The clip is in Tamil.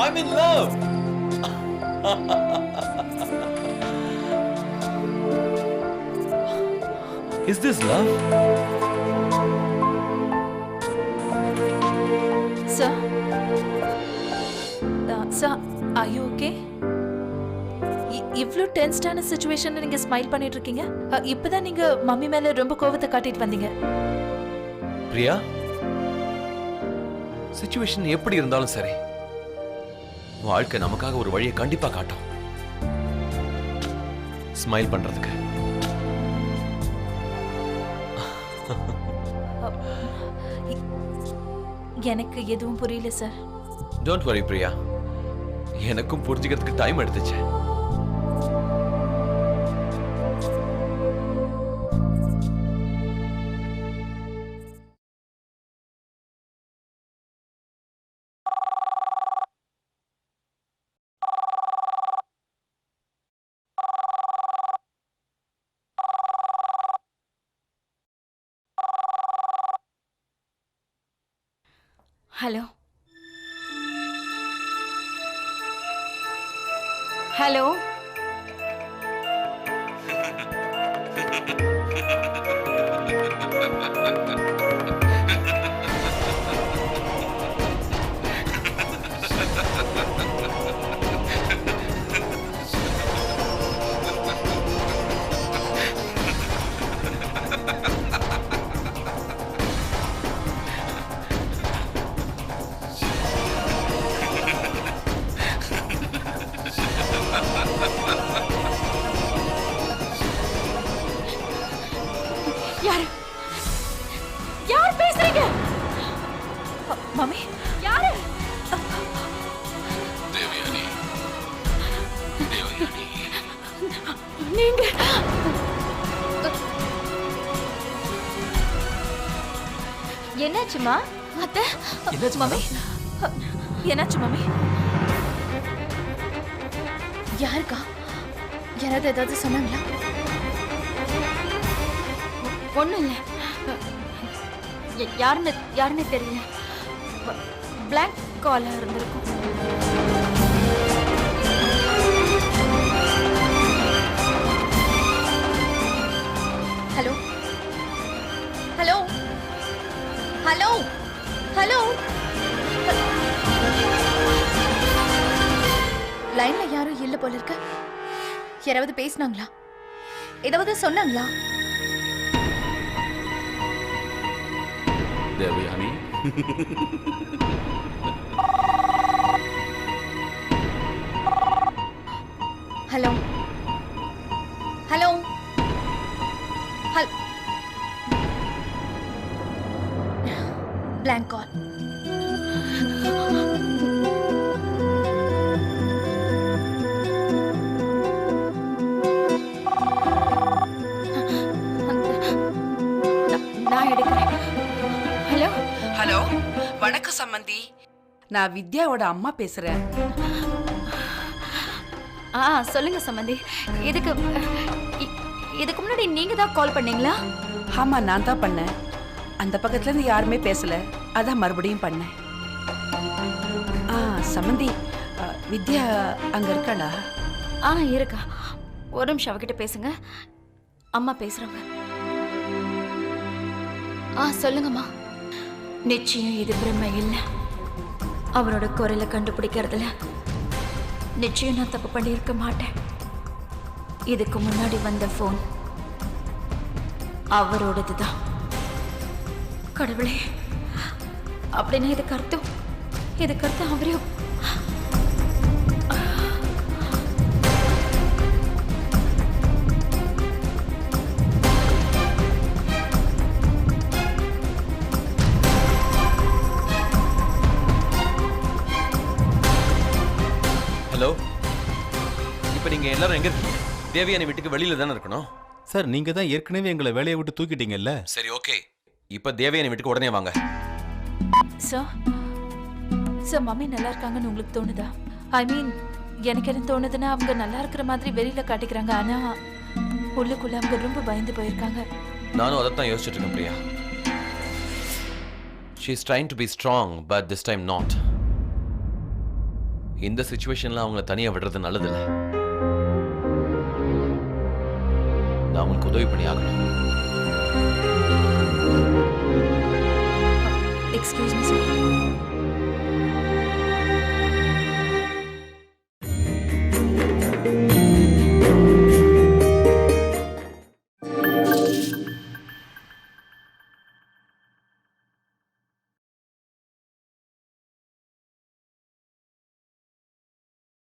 I'm in love. Is this love? Sir? Sir, are you okay? இவ்ளோ டென்ஸ்டான சிச்சுவேஷன்ல நீங்க ஸ்மைல் பண்ணிட்டு இருக்கீங்க. இப்பதான் நீங்க மம்மி மேல ரொம்ப கோவத்தை காட்டிட்டு வந்தீங்க. பிரியா, சிச்சுவேஷன் எப்படி இருந்தாலும் சரி, வாழ்க்கை நமக்காக ஒரு வழியை கண்டிப்பா காட்டும். ஸ்மைல் பண்றதுக்கு. எனக்கு எதுவும் புரியல சார். டோன்ட் வரி பிரியா, எனக்கும் புரிஞ்சுக்கிறதுக்கு டைம் எடுத்துச்சு. ஹலோ ஹலோ யார் பேசுறீங்க? மம்மி, யாரு? தேவயானி, தேவயானி. நீங்க என்னாச்சுமா? அத்தை, என்னாச்சு மம்மி? என்னாச்சு மம்மி? யாருக்கா? யாராவது ஏதாவது சொன்னாங்களா? ஒண்ணும் இல்ல. யாருன்னு தெரியல. பிளாங்க் காலா இருந்திருக்கும். Hello hello hello hello. லைன்ல யாரும் இல்ல போல இருக்க. யாராவது பேசினாங்களா? ஏதாவது சொன்னாங்களா? தேவயானி, ஹலோ ஹலோ பிளாங்க் கால். நான் எடுக்கிறேன். ஹலோ ஹலோ, வணக்கம் சம்மந்தி. நான் வித்யாவோட அம்மா பேசுறேன். சொல்லுங்க சம்பந்தி. இதுக்கு முன்னாடி நீங்க தான் கால் பண்ணீங்களா? ஆமா, நான் தான் பண்ணேன். அந்த பக்கத்துல இருந்து யாருமே பேசல, அதான் மறுபடியும் பண்ணேன். சம்மந்தி, வித்யா அங்க இருக்காளா? இருக்கா. ஒரு நிமிஷம் அவகிட்ட பேசுங்க. அம்மா பேசுறாங்க. சொல்லுங்கம்மா. நிச்சயம் இது பிரம்மை இல்லை. அவரோட குரலை கண்டுபிடிக்கிறதுல நிச்சயம் நான் தப்பு பண்ணியிருக்க மாட்டேன். இதுக்கு முன்னாடி வந்த போன் அவரோடதுதான். கடவுளே, அப்படின்னா இதுக்கு அர்த்தம் அவரையும். ஹலோ, இப்போ நீங்க எல்லாரும் எங்க இருக்கீங்க? தேவயானி வீட்டுக்கு வெளியில தானே இருக்கணும். சார், நீங்க தான் ஏற்கனவே எங்களை வேலையை விட்டு தூக்கிட்டீங்கல்ல. சரி, ஓகே. இப்போ தேவயானி வீட்டுக்கு உடனே வாங்க. சார், மம்மி நல்லா இருக்காங்கன்னு உங்களுக்கு தோணுதா? ஐ மீன், எனக்கு என்ன தோணுதுன்னா, அவங்க நல்லா இருக்கிற மாதிரி வெளியில காட்டிக்கிறாங்க. ஆனா உள்ளுக்குள்ள அவங்க ரொம்ப பயந்து போயிருக்காங்க. நானும் அதைத்தான் யோசிச்சுட்டு இருக்கேன் Priya. She is trying to be strong, but this time not. இந்த சுச்சுவேஷன்ல அவங்கள தனியா விடுறது நல்லதில்ல. நான் அவங்களுக்கு உதவி பண்ணி ஆகணும். Excuse me sir.